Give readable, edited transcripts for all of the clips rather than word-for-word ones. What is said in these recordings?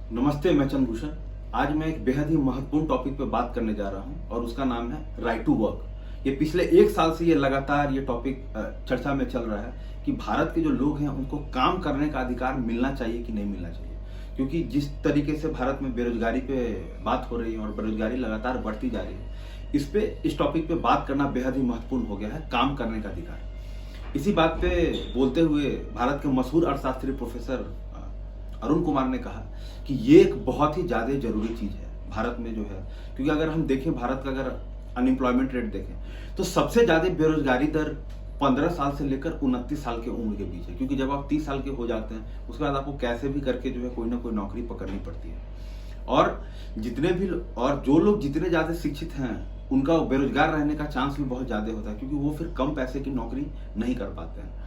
नमस्ते, मैं चंद्रभूषण। आज मैं एक बेहद ही महत्वपूर्ण टॉपिक पे बात करने जा रहा हूं और उसका नाम है राइट टू वर्क। ये पिछले एक साल से ये लगातार ये टॉपिक चर्चा में चल रहा है कि भारत के जो लोग हैं उनको काम करने का अधिकार मिलना चाहिए कि नहीं मिलना चाहिए। क्योंकि जिस तरीके से भारत में बेरोजगारी पे बात हो रही है और बेरोजगारी लगातार बढ़ती जा रही है, इस टॉपिक पे बात करना बेहद ही महत्वपूर्ण हो गया है, काम करने का अधिकार। इसी बात पे बोलते हुए भारत के मशहूर अर्थशास्त्री प्रोफेसर अरुण कुमार ने कहा कि ये एक बहुत ही ज़्यादा जरूरी चीज़ है भारत में जो है। क्योंकि अगर हम देखें भारत का अगर अनएम्प्लॉयमेंट रेट देखें तो सबसे ज़्यादा बेरोजगारी दर 15 साल से लेकर 29 साल के उम्र के बीच है। क्योंकि जब आप 30 साल के हो जाते हैं उसके बाद आपको कैसे भी करके जो है कोई ना कोई नौकरी पकड़नी पड़ती है। और जो लोग जितने ज़्यादा शिक्षित हैं उनका बेरोजगार रहने का चांस भी बहुत ज़्यादा होता है, क्योंकि वो फिर कम पैसे की नौकरी नहीं कर पाते हैं।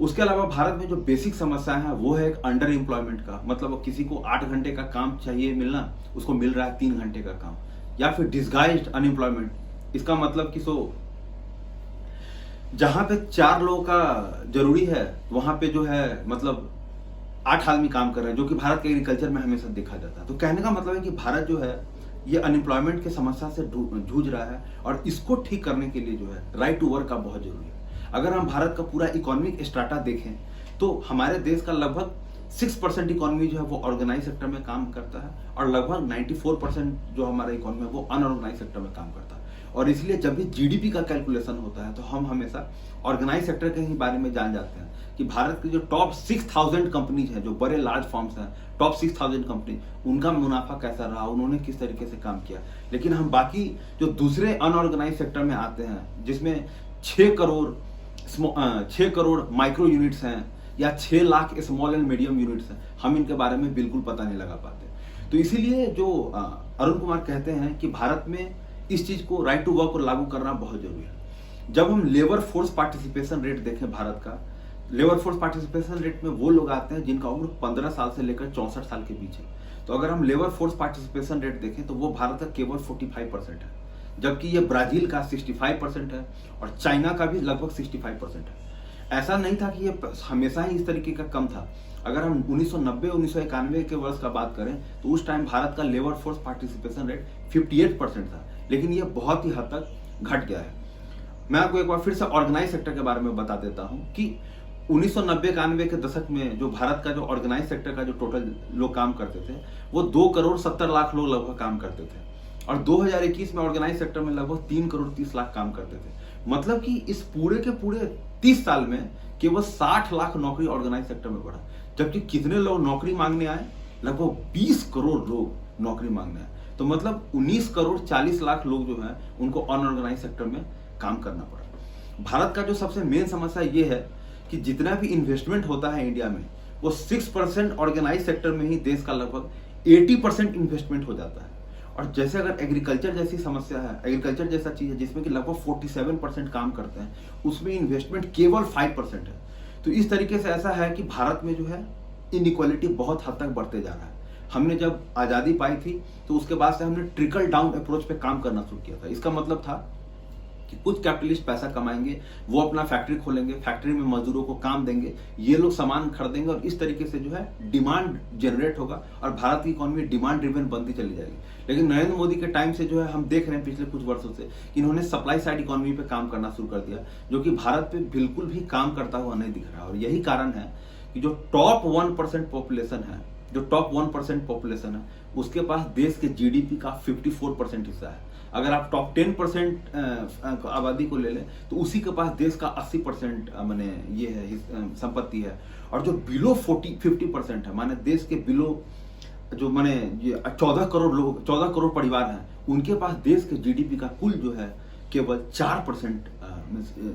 उसके अलावा भारत में जो बेसिक समस्या है वो है एक अंडर एम्प्लॉयमेंट का। मतलब किसी को 8 घंटे का काम चाहिए मिलना, उसको मिल रहा है 3 घंटे का काम। या फिर डिस्गाइज्ड अनएम्प्लॉयमेंट, इसका मतलब कि जहां पे 4 लोगों का जरूरी है वहां पे जो है मतलब 8 आदमी काम कर रहे हैं, जो कि भारत के एग्रीकल्चर में हमेशा देखा जाता है। तो कहने का मतलब है कि भारत जो है ये अनएम्प्लॉयमेंट की समस्या से जूझ रहा है और इसको ठीक करने के लिए जो है राइट टू वर्क का बहुत जरूरी है। अगर हम भारत का पूरा इकोनॉमिक स्ट्राटा देखें तो हमारे देश का लगभग 6% इकोनॉमी जो है वो ऑर्गेनाइज सेक्टर में काम करता है और लगभग 94% जो हमारा इकोनॉमी है वो अनऑर्गेनाइज सेक्टर में काम करता है। और इसलिए जब भी जीडीपी का कैलकुलेशन होता है तो हम हमेशा ऑर्गेनाइज सेक्टर के ही बारे में जान जाते हैं कि भारत की जो टॉप 6000 कंपनीज हैं, जो बड़े लार्ज फर्म्स हैं, टॉप 6000 कंपनी, उनका मुनाफा कैसा रहा, उन्होंने किस तरीके से काम किया। लेकिन हम बाकी जो दूसरे अनऑर्गेनाइज सेक्टर में आते हैं जिसमें 6 करोड़ माइक्रो यूनिट्स हैं या 6 lakh small and medium units हैं, हम इनके बारे में बिल्कुल पता नहीं लगा पाते। तो इसीलिए जो अरुण कुमार कहते हैं कि भारत में इस चीज को राइट टू वर्क को लागू करना बहुत जरूरी है। जब हम लेबर फोर्स पार्टिसिपेशन रेट देखें, भारत का लेबर फोर्स पार्टिसिपेशन रेट में वो लोग आते हैं जिनका उम्र 15 साल से लेकर 64 साल के बीच है। तो अगर हम लेबर फोर्स पार्टिसिपेशन रेट देखें तो वो भारत का केवल 45% है, जबकि ये ब्राजील का 65% है और चाइना का भी लगभग 65% है। ऐसा नहीं था कि ये हमेशा ही इस तरीके का कम था। अगर हम 1990-1991 के वर्ष का बात करें तो उस टाइम भारत का लेबर फोर्स पार्टिसिपेशन रेट 58% था, लेकिन ये बहुत ही हद तक घट गया है। मैं आपको एक बार फिर से ऑर्गेनाइज सेक्टर के बारे में बता देता हूं कि 1990-91 के दशक में जो भारत का जो ऑर्गेनाइज सेक्टर का जो टोटल लोग काम करते थे वो 2 करोड़ 70 लाख लोग लगभग काम करते थे और 2021 में ऑर्गेनाइज सेक्टर में लगभग 3 करोड़ 30 लाख काम करते थे। मतलब कि इस पूरे के पूरे 30 साल में केवल 60 लाख नौकरी ऑर्गेनाइज सेक्टर में बढ़ा, जबकि कितने लोग नौकरी मांगने आए, लगभग 20 करोड़ लोग नौकरी मांगने आए। तो मतलब 19 करोड़ 40 लाख लोग जो हैं उनको अनऑर्गेनाइज सेक्टर में काम करना पड़ा। भारत का जो सबसे मेन समस्या ये है कि जितना भी इन्वेस्टमेंट होता है इंडिया में वो 6% ऑर्गेनाइज सेक्टर में ही देश का लगभग 80% इन्वेस्टमेंट हो जाता है। और जैसे अगर एग्रीकल्चर जैसी समस्या है, एग्रीकल्चर जैसा चीज है जिसमें कि लगभग 47% काम करते हैं, उसमें इन्वेस्टमेंट केवल 5% है। तो इस तरीके से ऐसा है कि भारत में जो है इनइक्वालिटी बहुत हद तक बढ़ते जा रहा है। हमने जब आज़ादी पाई थी तो उसके बाद से हमने ट्रिकल डाउन अप्रोच पे काम करना शुरू किया था। इसका मतलब था कि कुछ कैपिटलिस्ट पैसा कमाएंगे, वो अपना फैक्ट्री खोलेंगे, फैक्ट्री में मजदूरों को काम देंगे, ये लोग सामान खरीदेंगे और इस तरीके से जो है डिमांड जनरेट होगा और भारत की इकोनॉमी डिमांड ड्रिवन बनती चली जाएगी। लेकिन नरेंद्र मोदी के टाइम से जो है हम देख रहे हैं पिछले कुछ वर्षों से कि इन्होंने सप्लाई साइड इकोनॉमी पे काम करना शुरू कर दिया, जो कि भारत पे बिल्कुल भी काम करता हुआ नहीं दिख रहा। और यही कारण है कि जो टॉप 1% पॉपुलेशन है उसके पास देश के जीडीपी का 54% हिस्सा है। अगर आप टॉप 10% आबादी को ले लें तो उसी के पास देश का 80% माने ये है संपत्ति है। और जो बिलो 50% है, माने देश के बिलो जो माने ये 14 करोड़ परिवार हैं, उनके पास देश के जीडीपी का कुल जो है केवल 4%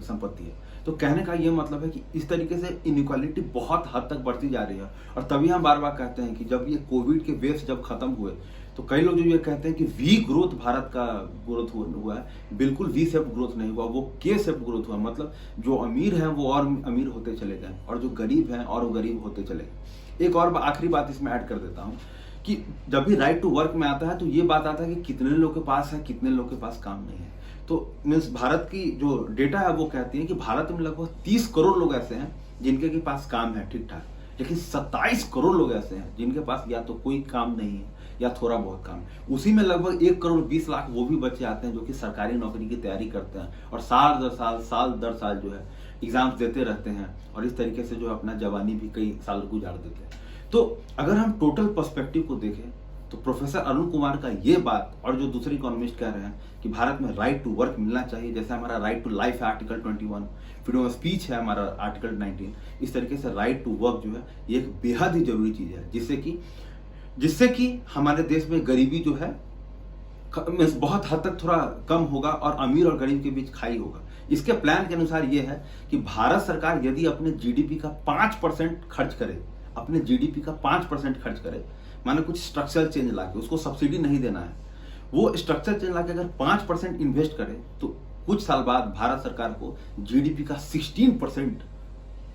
संपत्ति है। तो कहने का ये मतलब है कि इस तरीके से इनइक्वालिटी बहुत हद तक बढ़ती जा रही है। और तभी हम बार बार कहते हैं कि जब ये कोविड के वेव्स जब खत्म हुए तो कई लोग जो ये कहते हैं कि वी ग्रोथ भारत का ग्रोथ हुआ है, बिल्कुल वी शेप ग्रोथ नहीं हुआ, वो के शेप ग्रोथ हुआ। मतलब जो अमीर हैं वो और अमीर होते चले गए और जो गरीब हैं और वो गरीब होते चले गए। एक और आखिरी बात इसमें ऐड कर देता हूँ कि जब भी राइट टू वर्क में आता है तो ये बात आता है कि कितने लोग के पास है, कितने लोग के पास काम नहीं है। तो मीन्स भारत की जो डेटा है वो कहती है कि भारत में लगभग 30 करोड़ लोग ऐसे हैं जिनके के पास काम है ठीक ठाक, लेकिन 27 करोड़ लोग ऐसे हैं जिनके पास या तो कोई काम नहीं है या थोड़ा बहुत काम है। उसी में लगभग 1 करोड़ 20 लाख वो भी बच्चे आते हैं जो कि सरकारी नौकरी की तैयारी करते हैं और साल दर साल जो है एग्जाम्स देते रहते हैं और इस तरीके से जो है अपना जवानी भी कई साल गुजार देते हैं। तो अगर हम टोटल पर्सपेक्टिव को देखें तो प्रोफेसर अरुण कुमार का ये बात और जो दूसरे इकोनॉमिस्ट कह रहे हैं कि भारत में राइट टू वर्क मिलना चाहिए, जैसे हमारा राइट टू लाइफ है आर्टिकल 21, फ्रीडम ऑफ स्पीच है हमारा आर्टिकल 19, इस तरीके से राइट टू वर्क जो है ये एक बेहद ही जरूरी चीज है जिससे कि हमारे देश में गरीबी जो है बहुत हद तक थोड़ा कम होगा और अमीर और गरीब के बीच खाई होगा। इसके प्लान के अनुसार ये है कि भारत सरकार यदि अपने जीडीपी का 5% खर्च करे, अपने जीडीपी का 5% खर्च करे, माने कुछ स्ट्रक्चरल चेंज लाके, उसको सब्सिडी नहीं देना है, वो स्ट्रक्चरल चेंज लाके अगर 5% इन्वेस्ट करे तो कुछ साल बाद भारत सरकार को जीडीपी का 16%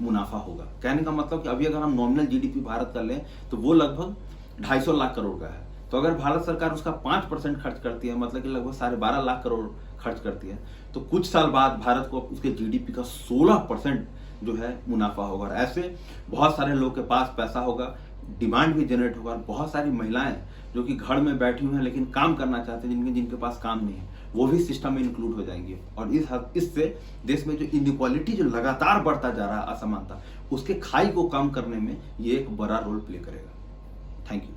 मुनाफा होगा। कहने का मतलब कि अभी अगर हम नॉमिनल जीडीपी भारत का लें तो वो लगभग 250 लाख करोड़ का है। तो अगर भारत सरकार उसका 5% खर्च करती है, मतलब कि लगभग 12.5 लाख करोड़ खर्च करती है, तो कुछ साल बाद भारत को उसके जीडीपी का 16% जो है मुनाफा होगा। और ऐसे बहुत सारे लोग के पास पैसा होगा, डिमांड भी जनरेट होगा। बहुत सारी महिलाएं जो कि घर में बैठी हुई हैं लेकिन काम करना चाहते हैं, जिनके पास काम नहीं है, वो भी सिस्टम में इंक्लूड हो जाएंगे। और इससे देश में जो इनइक्वालिटी जो लगातार बढ़ता जा रहा है, असमानता, उसके खाई को कम करने में ये एक बड़ा रोल प्ले करेगा। Thank you.